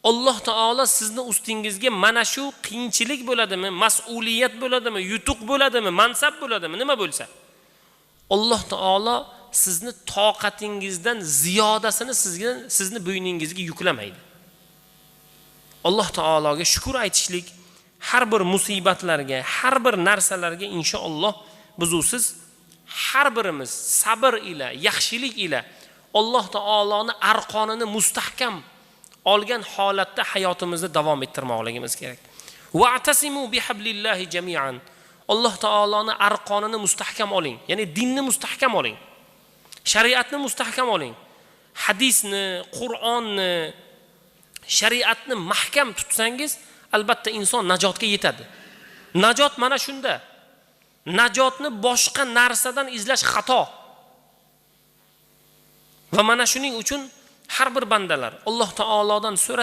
Alloh taolo sizni ustingizga mana shu qiyinchilik bo'ladimi, mas'uliyat bo'ladimi, yutuq bo'ladimi, mansab bo'ladimi, nima bo'lsa, Alloh taolo sizni toqatingizdan ziyodasini sizni bo'yningizga yuklamaydi. Alloh taologa shukr aytishlik, har bir musibatlarga, har bir narsalarga inshaalloh buzusiz har birimiz sabr ila, yaxshilik ila Alloh taoloni arqonini mustahkam olgan holatda hayotimizni davom ettirmoqligimiz kerak. Wa'tasimu bihablillahi jami'an. Alloh taoloni arqonini mustahkam oling, ya'ni dinni mustahkam oling. Shariatni mustahkam oling. Hadisni, Qur'onni, shariatni mahkam tutsangiz, albatta inson najotga yetadi. Najot mana shunda. Najotni boshqa narsadan izlash xato. Va mana shuning uchun har bir bandalar Alloh taolodan